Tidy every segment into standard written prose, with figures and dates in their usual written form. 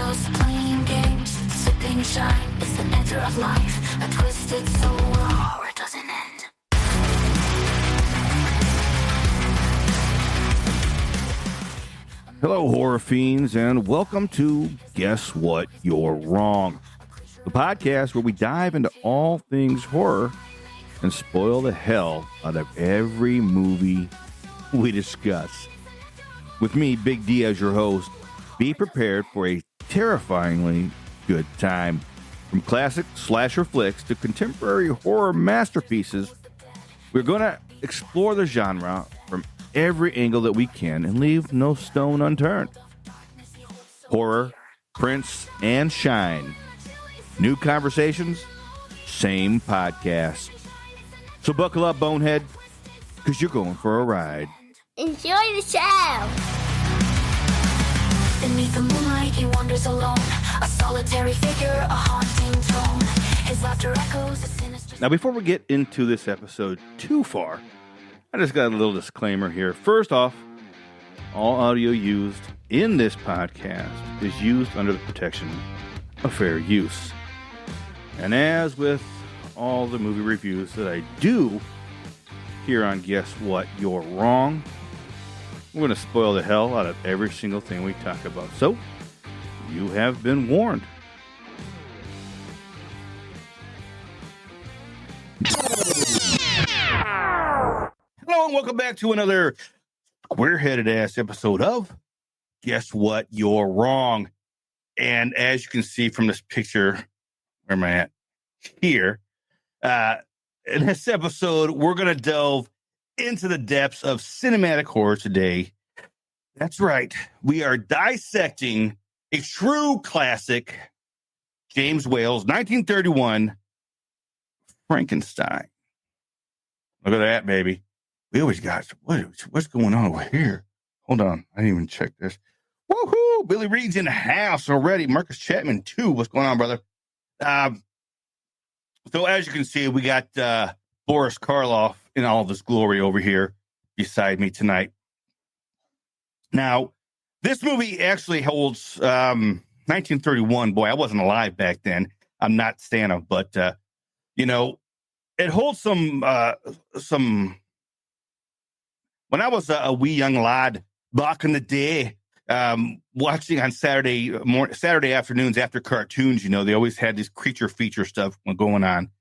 us playing games, sipping shine. It's the nectar of life, a twisted soul where horror doesn't end. Hello, horror fiends, and welcome to Guess What? You're Wrong, the podcast where we dive into all things horror and spoil the hell out of every movie we discuss. With me, Big D, as your host, be prepared for a terrifyingly good time. From classic slasher flicks to contemporary horror masterpieces, we're going to explore the genre from every angle that we can and leave no stone unturned. Horror, prints, and shine. New conversations, same podcast. So buckle up, bonehead, because you're going for a ride. Enjoy the show! Beneath the moonlight, he wanders alone, a solitary figure, a haunting tone. His laughter echoes a sinister. Now, before we get into this episode too far, I just got a little disclaimer here. First off, all audio used in this podcast is used under the protection of fair use. And as with all the movie reviews that I do here on Guess What? You're Wrong, we're going to spoil the hell out of every single thing we talk about. So, you have been warned. Hello and welcome back to another square-headed ass episode of Guess What? You're Wrong. And as you can see from this picture, where am I at? Here. In this episode, we're going to delve into the depths of cinematic horror today. That's right. We are dissecting a true classic, James Whale's 1931 Frankenstein. Look at that, baby. We always got, what's going on over here? Hold on. I didn't even check this. Woohoo! Billy Reed's in the house already. Marcus Chapman, too. What's going on, brother? So as you can see, we got Boris Karloff in all of his glory over here beside me tonight. Now, this movie actually holds 1931. Boy, I wasn't alive back then. I'm not Santa, but, it holds some when I was a wee young lad back in the day, watching on Saturday afternoons after cartoons, they always had this creature feature stuff going on.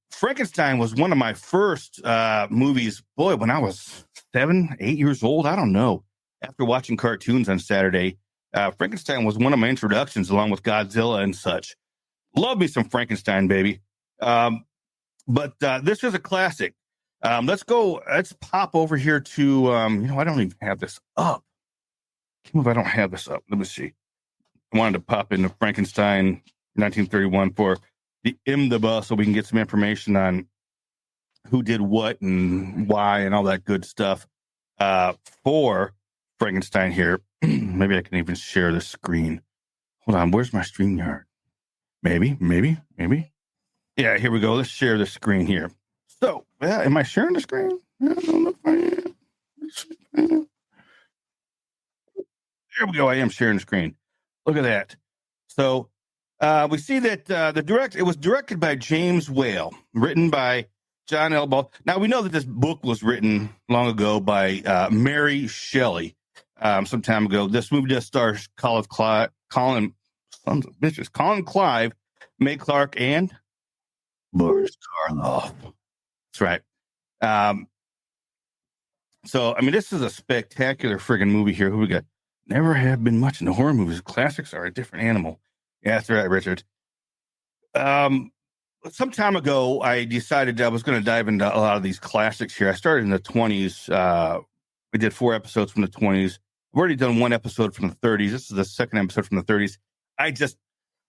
Frankenstein was one of my first movies, boy, when I was 7, 8 years old. I don't know. After watching cartoons on Saturday, Frankenstein was one of my introductions along with Godzilla and such. Love me some Frankenstein, baby. But this is a classic. Let's pop over here to, I don't even have this up. I can't believe I don't have this up. Let me see. I wanted to pop into Frankenstein 1931 for the omnibus so we can get some information on who did what and why and all that good stuff for Frankenstein here. Maybe I can even share the screen. Hold on. Where's my StreamYard? Maybe. Yeah, here we go. Let's share the screen here. So, am I sharing the screen? I don't know if I am. There we go. I am sharing the screen. Look at that. So, we see that it was directed by James Whale, written by John L. Ball. Now, we know that this book was written long ago by Mary Shelley some time ago. This movie just stars Colin Clive, May Clark, and Boris Karloff. That's right. So, this is a spectacular friggin' movie here. Who we got? Never have been much into horror movies. Classics are a different animal. Yeah, that's right, Richard. Some time ago, I decided I was going to dive into a lot of these classics here. I started in the 20s. We did 4 episodes from the 20s. I've already done 1 episode from the 30s. This is the 2nd episode from the 30s.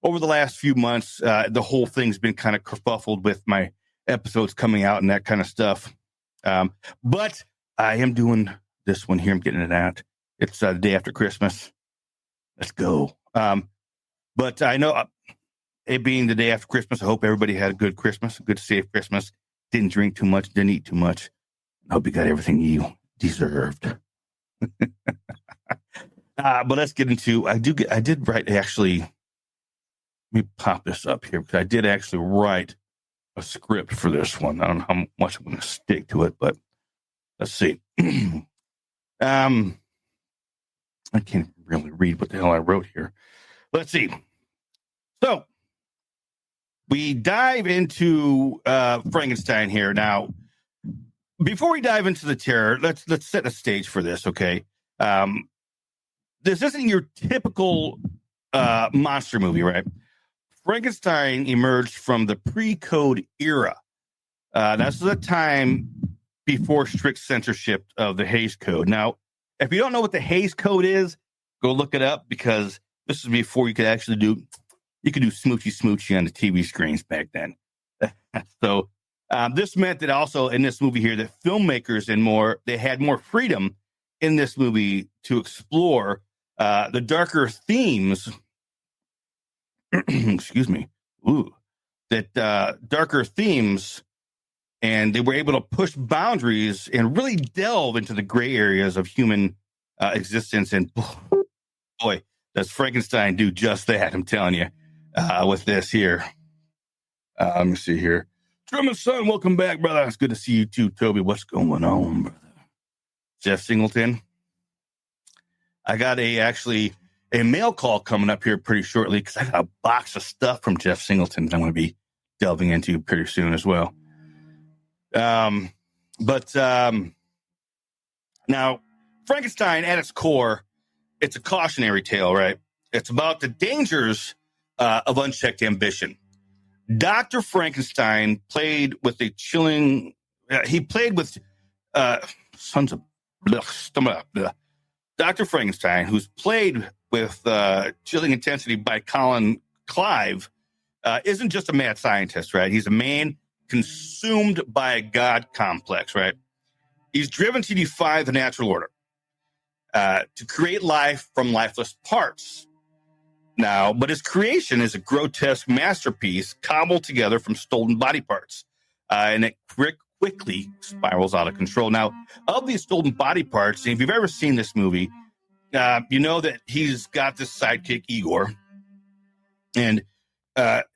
Over the last few months, the whole thing's been kind of kerfuffled with my episodes coming out and that kind of stuff. But I am doing this one here. I'm getting it out. It's the day after Christmas. Let's go. But I know it being the day after Christmas, I hope everybody had a good Christmas, a good safe Christmas. Didn't drink too much, didn't eat too much. I hope you got everything you deserved. But let's get into. I did write actually. Let me pop this up here because I did actually write a script for this one. I don't know how much I'm going to stick to it, but let's see. I can't really read what the hell I wrote here. Let's see. So we dive into Frankenstein here now. Before we dive into the terror, let's set a stage for this, okay? This isn't your typical monster movie, right? Frankenstein emerged from the pre-code era. That's the time before strict censorship of the Hays Code. Now, if you don't know what the Hays Code is, go look it up because this is before you could actually do smoochy on the TV screens back then. So this meant that also in this movie here that filmmakers they had more freedom in this movie to explore the darker themes. Excuse me. Darker themes, and they were able to push boundaries and really delve into the gray areas of human existence. And boy, does Frankenstein do just that? I'm telling you, with this here. Let me see here. Truman's son, welcome back, brother. It's good to see you too, Toby. What's going on, brother? Jeff Singleton. I got a mail call coming up here pretty shortly because I got a box of stuff from Jeff Singleton that I'm going to be delving into pretty soon as well. Now, Frankenstein at its core, it's a cautionary tale, right? It's about the dangers of unchecked ambition. Dr. Frankenstein played with a chilling. He played with sons of stomach. Dr. Frankenstein, who's played with chilling intensity by Colin Clive, isn't just a mad scientist, right? He's a man consumed by a God complex, right? He's driven to defy the natural order, to create life from lifeless parts. Now, but his creation is a grotesque masterpiece cobbled together from stolen body parts, and it quickly spirals out of control. Now, of these stolen body parts, if you've ever seen this movie, you know that he's got this sidekick, Igor, and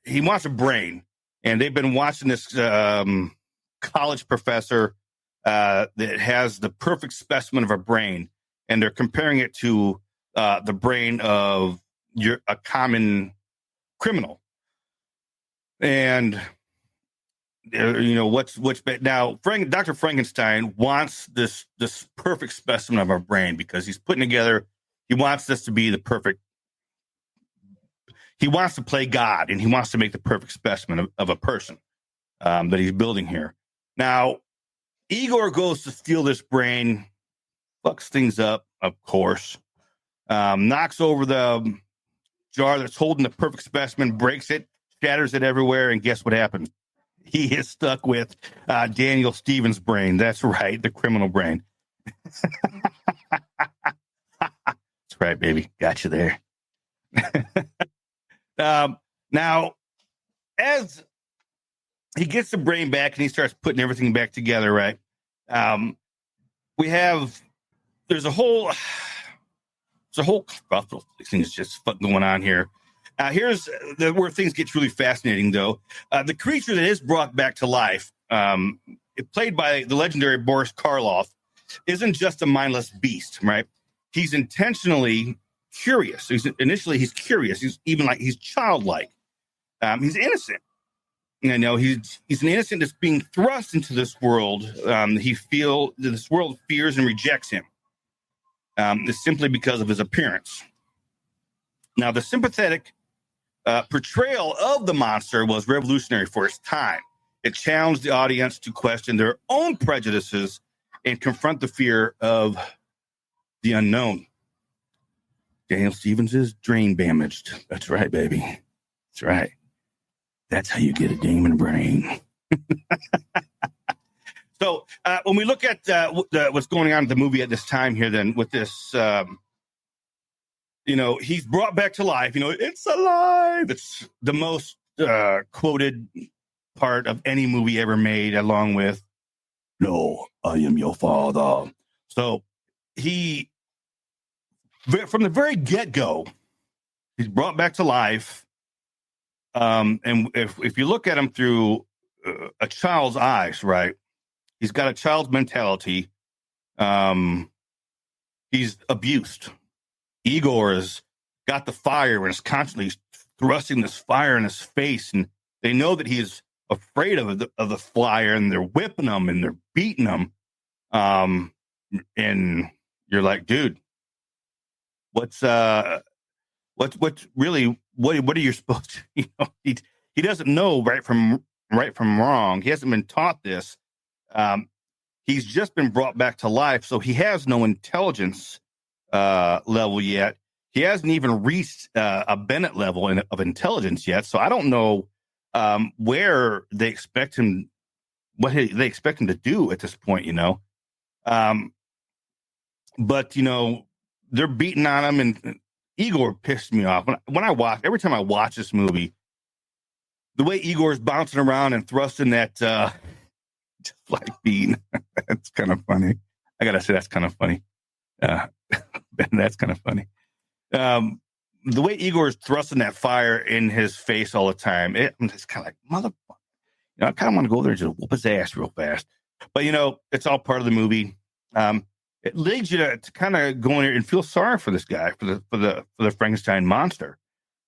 he wants a brain. And they've been watching this college professor that has the perfect specimen of a brain, and they're comparing it to the brain of a common criminal. And now Dr. Frankenstein wants this perfect specimen of our brain because he's putting together. He wants this to be the perfect. He wants to play God, and he wants to make the perfect specimen of a person that he's building here. Now, Igor goes to steal this brain, fucks things up, of course, knocks over the jar that's holding the perfect specimen, breaks it, shatters it everywhere, and guess what happens? He is stuck with Daniel Stevens' brain. That's right, the criminal brain. That's right, baby. Got you there. Now, as he gets the brain back and he starts putting everything back together, right? There's a whole kerfuffle. Things just going on here. Here's where things get really fascinating, though. The creature that is brought back to life, played by the legendary Boris Karloff, isn't just a mindless beast, right? He's intentionally curious. He's curious. He's childlike. He's innocent. You know, he's an innocent that's being thrust into this world. This world fears and rejects him. Simply because of his appearance. Now, the sympathetic portrayal of the monster was revolutionary for its time. It challenged the audience to question their own prejudices and confront the fear of the unknown. Daniel Stevens is drain damaged. That's right, baby. That's right. That's how you get a demon brain. So when we look at what's going on in the movie at this time here, then with this, he's brought back to life. It's alive. It's the most quoted part of any movie ever made, along with "No, I am your father." So he from the very get-go, he's brought back to life. And if you look at him through a child's eyes, right, he's got a child's mentality. He's abused. Igor has got the fire and is constantly thrusting this fire in his face, and they know that he's afraid of the fire, and they're whipping him and they're beating him. And you're like, dude, what's really what are you supposed to? He doesn't know right from wrong. He hasn't been taught this. He's just been brought back to life, so he has no intelligence level yet. He hasn't even reached a Bennett level of intelligence yet. So I don't know where they expect him, they expect him to do at this point. But they're beating on him, and Igor pissed me off every time I watch this movie. The way Igor's bouncing around and thrusting that flag bean, that's kind of funny. I gotta say, that's kind of funny. That's kind of funny. The way Igor is thrusting that fire in his face all the time, I'm just kind of like, motherfucker. I kind of want to go over there and just whoop his ass real fast. But, it's all part of the movie. It leads you to kind of go in there and feel sorry for this guy, for the Frankenstein monster,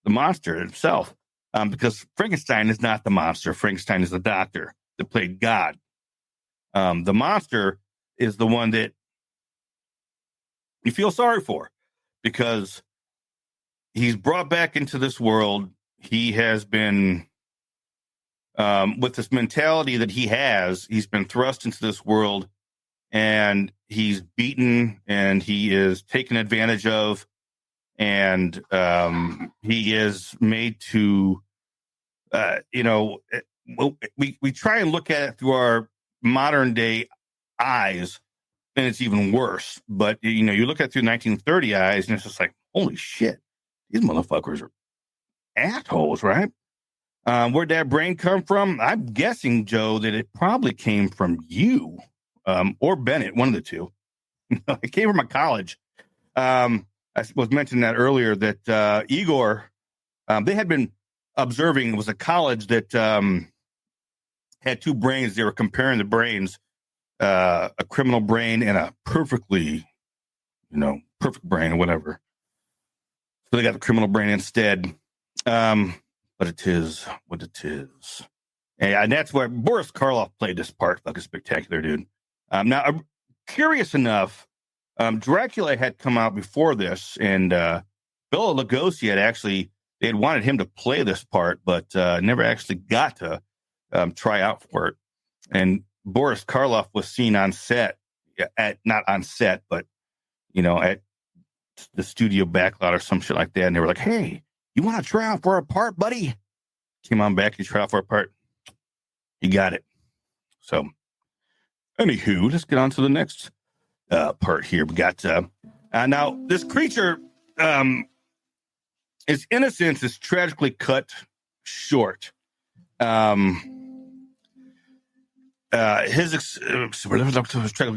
the monster himself. Because Frankenstein is not the monster. Frankenstein is the doctor that played God. The monster is the one that you feel sorry for, because he's brought back into this world. He has been, with this mentality that he's been thrust into this world, and he's beaten, and he is taken advantage of, and he is made to, we try and look at it through our modern day eyes, and it's even worse. But you look at it through 1930 eyes, and it's just like, holy shit, these motherfuckers are assholes, right? Where'd that brain come from? I'm guessing, Joe, that it probably came from you, or Bennett, one of the two. It came from a college. I was mentioning that earlier, that Igor, they had been observing. It was a college that had two brains. They were comparing the brains, a criminal brain and a perfectly, perfect brain or whatever. So they got the criminal brain instead. But it is what it is. And that's where Boris Karloff played this part. Fucking spectacular, dude. Now, curious enough, Dracula had come out before this, and Bela Lugosi they had wanted him to play this part, but never actually got to try out for it. And Boris Karloff was seen on set, not on set, but, at the studio backlot or some shit like that. And they were like, hey, you want to try out for a part, buddy? Came on back, you try out for a part. You got it. So, anywho, let's get on to the next part here. We got, now, this creature, his innocence is tragically cut short. Tragically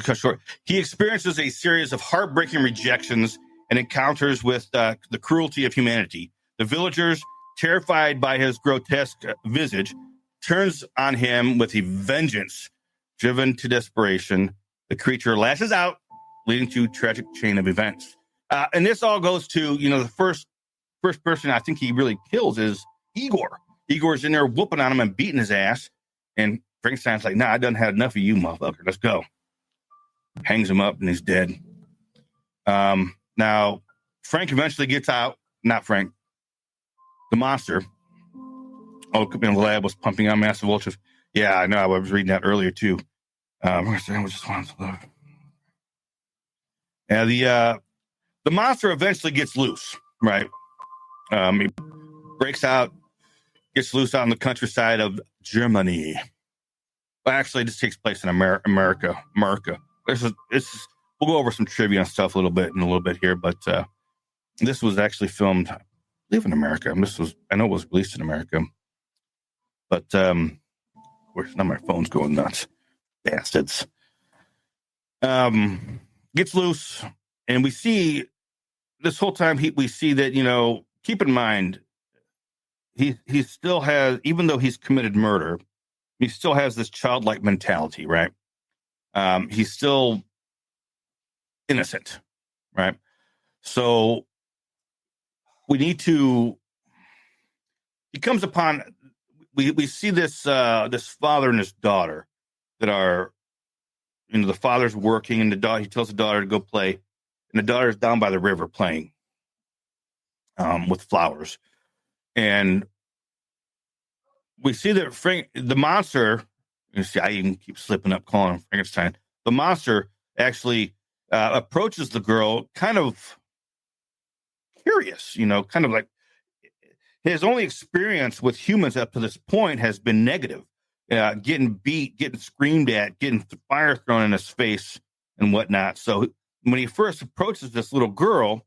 cut short. He experiences a series of heartbreaking rejections and encounters with the cruelty of humanity. The villagers, terrified by his grotesque visage, turns on him with a vengeance. Driven to desperation, the creature lashes out, leading to a tragic chain of events. And this all goes to, the first person I think he really kills is Igor. Igor's in there whooping on him and beating his ass. And Frankenstein's like, nah, I done had enough of you, motherfucker. Let's go. Hangs him up and he's dead. Now, Frank eventually gets out. Not Frank. The monster. Oh, could be in the lab, was pumping out massive ultras. Yeah, I know. I was reading that earlier, too. The monster eventually gets loose, right? He breaks out, gets loose out in the countryside of Germany. Well, actually, this takes place in America. We'll go over some trivia and stuff a little bit here, but this was actually filmed, I believe, in America. I know it was released in America, but of course, now my phone's going nuts. Bastards. Gets loose, and we see this whole time we see that, keep in mind, he still has, even though he's committed murder, he still has this childlike mentality, right? He's still innocent, right? So he comes upon, we see this father and his daughter that are, the father's working, and he tells the daughter to go play, and the daughter is down by the river playing with flowers. And we see that the monster, you see, I even keep slipping up calling him Frankenstein. The monster actually approaches the girl kind of curious, kind of like his only experience with humans up to this point has been negative, getting beat, getting screamed at, getting fire thrown in his face and whatnot. So when he first approaches this little girl,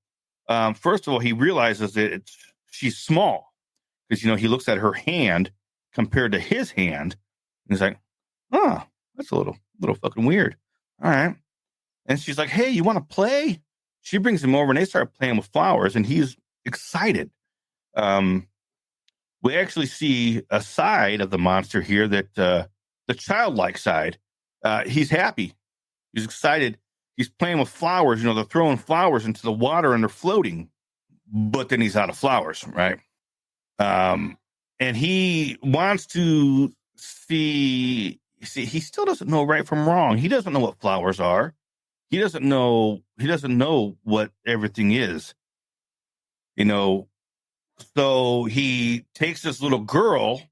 first of all, he realizes that she's small because, he looks at her hand compared to his hand. And he's like, oh, that's a little fucking weird. All right. And she's like, hey, you want to play? She brings him over and they start playing with flowers and he's excited. We actually see a side of the monster here that the childlike side. He's happy. He's excited. He's playing with flowers. They're throwing flowers into the water and they're floating, but then he's out of flowers, right? And he wants to see, he still doesn't know right from wrong. He doesn't know what flowers are. He doesn't know what everything is, So he takes this little girl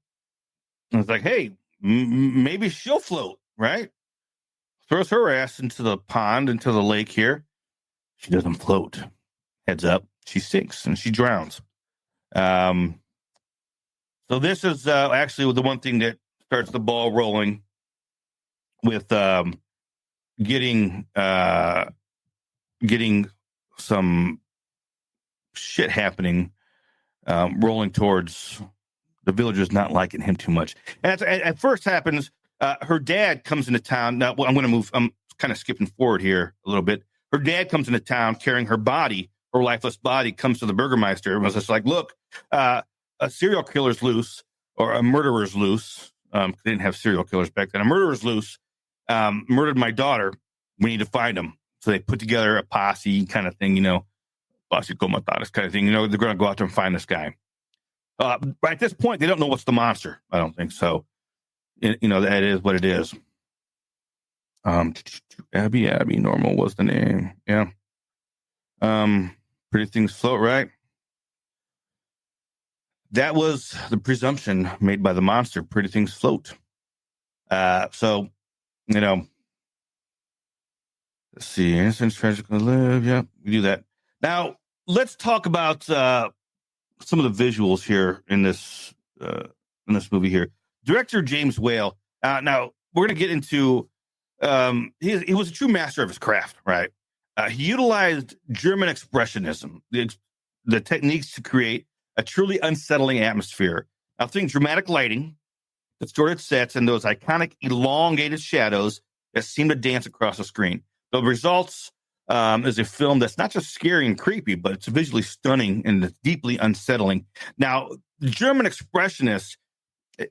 and it's like, hey, maybe she'll float, right? Throws her ass into the pond, into the lake here. She doesn't float. Heads up, she sinks and she drowns. So this is actually the one thing that starts the ball rolling with getting some shit happening, rolling towards the villagers not liking him too much. And at first happens, her dad comes into town. Now, I'm kind of skipping forward here a little bit. Her dad comes into town carrying her body, her lifeless body, comes to the Burgermeister and was just like, look, a serial killer's loose, or a murderer's loose. They didn't have serial killers back then. A murderer's loose, murdered my daughter. We need to find him. So they put together a posse kind of thing, posse comatadas kind of thing. They're going to go out there and find this guy. But at this point, they don't know what's the monster. I don't think so. That is what it is. Abby Normal was the name. Yeah. Pretty things float, right? That was the presumption made by the monster. Pretty things float. So, let's see. Innocence tragically live. Yeah, we do that. Now, let's talk about some of the visuals here in this movie here. Director James Whale. Now, we're going to get into, he was a true master of his craft, right? He utilized German expressionism, the techniques to create a truly unsettling atmosphere. Now, think dramatic lighting, distorted sets, and those iconic elongated shadows that seem to dance across the screen. The results is a film that's not just scary and creepy, but it's visually stunning and it's deeply unsettling. Now, the German expressionists,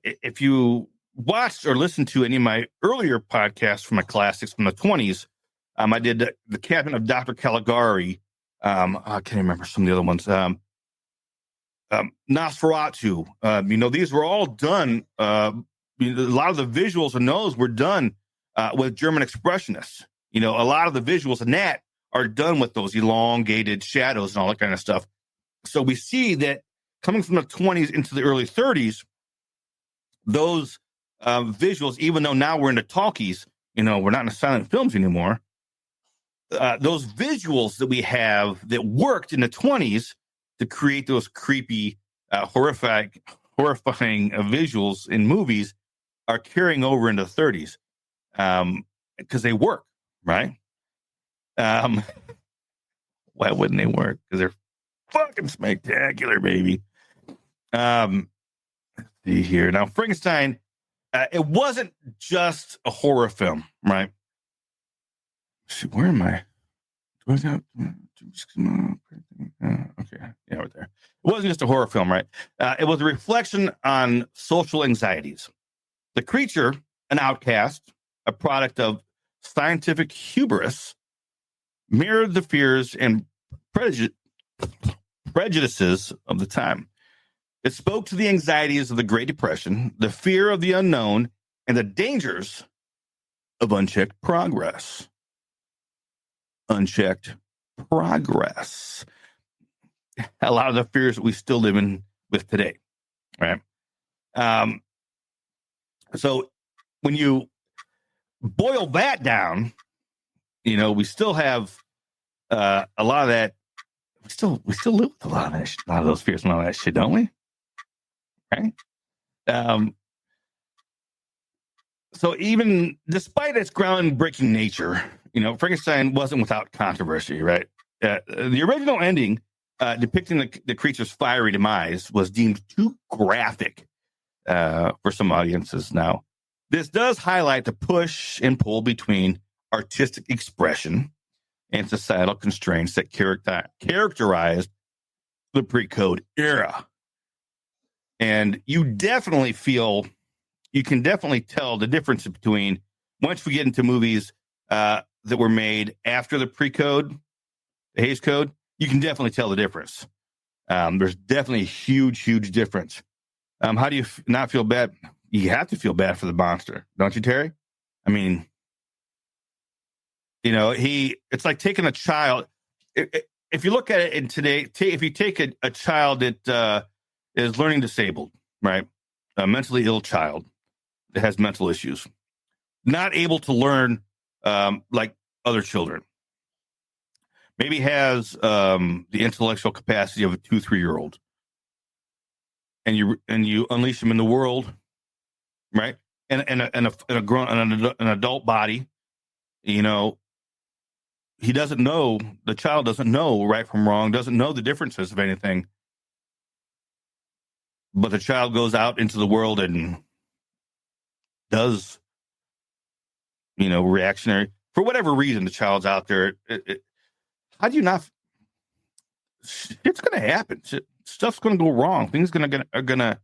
if you watched or listened to any of my earlier podcasts from my classics from the 20s, I did the Cabinet of Dr. Caligari. I can't remember some of the other ones. Nosferatu. These were all done. A lot of the visuals in those were done with German expressionists. A lot of the visuals in that are done with those elongated shadows and all that kind of stuff. So we see that coming from the 20s into the early 30s, those visuals, even though now we're into talkies, we're not in the silent films anymore. Those visuals that we have that worked in the 20s to create those creepy, horrifying visuals in movies are carrying over into the 30s because they work, right? Why wouldn't they work? Because they're fucking spectacular, baby. Let's see here. Now, Frankenstein, it wasn't just a horror film, right? Where am I? Okay, yeah, right there. It wasn't just a horror film, right? It was a reflection on social anxieties. The creature, an outcast, a product of scientific hubris, mirrored the fears and prejudices of the time. It spoke to the anxieties of the Great Depression, the fear of the unknown, and the dangers of unchecked progress. Unchecked progress. A lot of the fears that we still live in with today, right? So when you boil that down, we still have a lot of that. We still live with a lot of that, a lot of those fears and all that shit, don't we? Right? So even despite its groundbreaking nature, Frankenstein wasn't without controversy, right? The original ending depicting the creature's fiery demise was deemed too graphic for some audiences. Now, this does highlight the push and pull between artistic expression and societal constraints that characterized the pre-code era. And you can definitely tell the difference between, once we get into movies that were made after the pre-code, the Hays Code, you can definitely tell the difference. There's definitely a huge difference. How do you not feel bad? You have to feel bad for the monster, don't you, Terry? I mean, it's like taking a child. If you look at it in today, if you take a child that is learning disabled, right? A mentally ill child that has mental issues, not able to learn like other children, maybe has the intellectual capacity of a 2-3-year-old, and you unleash him in the world, right? And an adult body, he doesn't know. The child doesn't know right from wrong, doesn't know the differences of anything. But the child goes out into the world and does, reactionary, for whatever reason. The child's out there. How do you not? It's going to happen. Stuff's going to go wrong. Things are gonna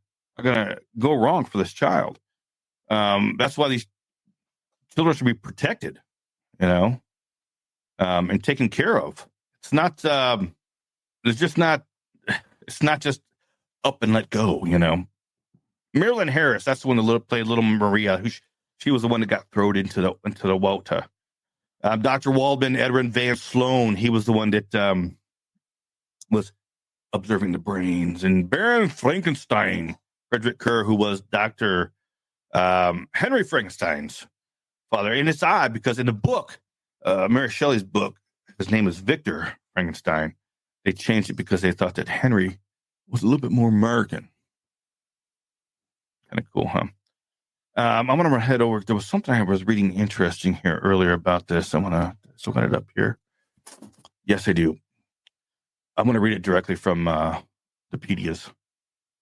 go wrong for this child. That's why these children should be protected, and taken care of. It's not. It's just not. It's not just up and let go. Marilyn Harris. That's the one that played Little Maria. She was the one that got thrown into the water. Dr. Waldman, Edwin Van Sloan. He was the one that was observing the brains. And Baron Frankenstein, Frederick Kerr, who was Dr. Henry Frankenstein's father. And it's odd because in the book, Mary Shelley's book, his name is Victor Frankenstein. They changed it because they thought that Henry was a little bit more American. Kind of cool, huh? I'm going to head over. There was something I was reading interesting here earlier about this. I'm going to look it up here. Yes, I do. I'm going to read it directly from the Pedias.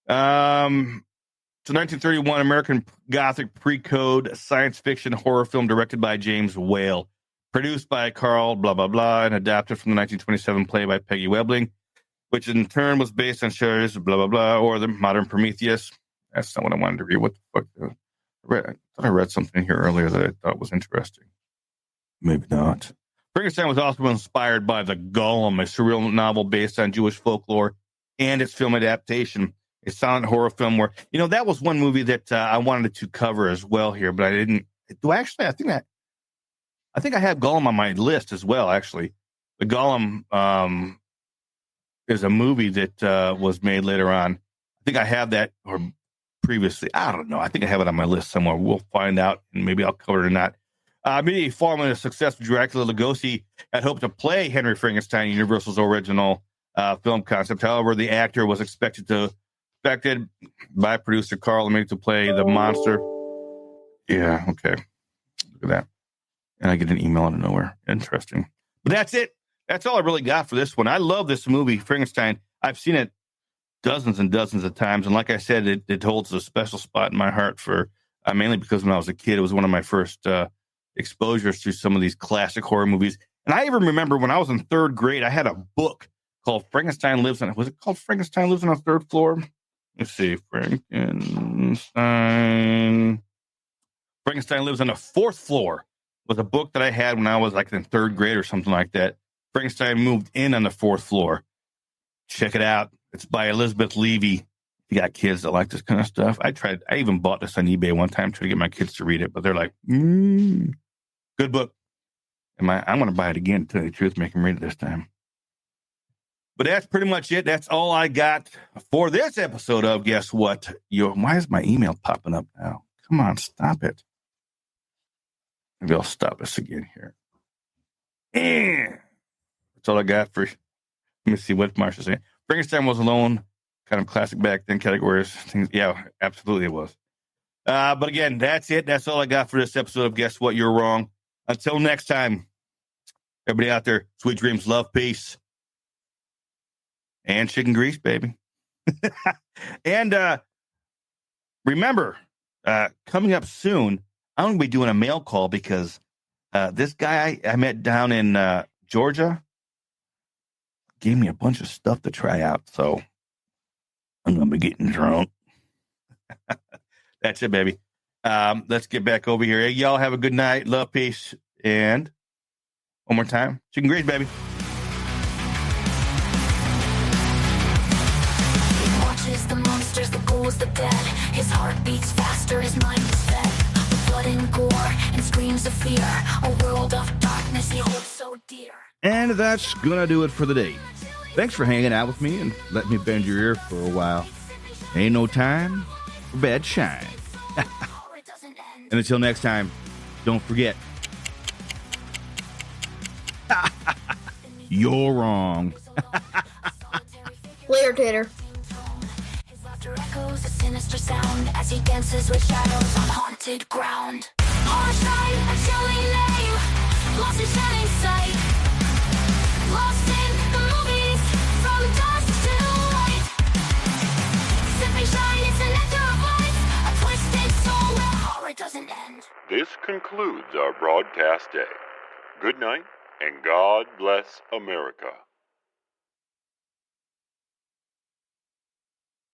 So 1931 American Gothic pre-code science fiction horror film directed by James Whale, produced by Carl blah blah blah, and adapted from the 1927 play by Peggy Webling, which in turn was based on Shelley's blah blah blah or the Modern Prometheus. That's not what I wanted to read. What the fuck? I thought I read something here earlier that I thought was interesting. Maybe not. Frankenstein was also inspired by The Golem, a surreal novel based on Jewish folklore, and its film adaptation, a silent horror film where, that was one movie that I wanted to cover as well here, but I didn't. Actually, I think I have Golem on my list as well, actually. The Golem is a movie that was made later on. I think I have that, or previously. I don't know. I think I have it on my list somewhere. We'll find out, and maybe I'll cover it or not. Immediately following the success of Dracula, Lugosi had hoped to play Henry Frankenstein, Universal's original film concept. However, the actor was expected by producer Carl Lemay to play the monster. Yeah, okay. Look at that. And I get an email out of nowhere. Interesting. But that's it. That's all I really got for this one. I love this movie, Frankenstein. I've seen it dozens and dozens of times. And like I said, it holds a special spot in my heart for mainly because when I was a kid, it was one of my first exposures to some of these classic horror movies. And I even remember when I was in third grade, I had a book called Frankenstein Lives on, was it called Frankenstein Lives on the Third Floor? Let's see, Frankenstein Lives on the Fourth Floor was a book that I had when I was like in third grade or something like that. Frankenstein moved in on the fourth floor. Check it out. It's by Elizabeth Levy. You got kids that like this kind of stuff. I even bought this on eBay one time trying to get my kids to read it, but they're like, good book. I'm going to buy it again, to tell you the truth, make them read it this time. But that's pretty much it. That's all I got for this episode of Guess What? Why is my email popping up now? Come on, stop it. Maybe I'll stop this again here. That's all I got for, let me see what Marsha's saying. Frankenstein was alone, kind of classic back then categories. Things, yeah, absolutely it was. But again, that's it. That's all I got for this episode of Guess What? You're Wrong. Until next time, everybody out there, sweet dreams, love, peace, and chicken grease, baby. And remember, coming up soon, I'm going to be doing a mail call because this guy I met down in Georgia gave me a bunch of stuff to try out. So I'm going to be getting drunk. That's it, baby. Let's get back over here. Hey, y'all have a good night. Love, peace, and one more time, chicken grease, baby. He watches the monsters, the ghouls, the dead. His heart beats faster, his mind is fed with blood and gore and screams of fear. A world of darkness he holds so dear. And that's gonna do it for the day. Thanks for hanging out with me and let me bend your ear for a while. Ain't no time for bad shine. And until next time, don't forget, you're wrong. Later, Tater. His laughter echoes a sinister sound as he dances with shadows on haunted ground. Horrified, a chilling name, lost in shining sight, lost in the movies, from dusk to light. Simply shine, it's an nectar of life, a twisted soul where horror doesn't end. This concludes our broadcast day. Good night, and God bless America.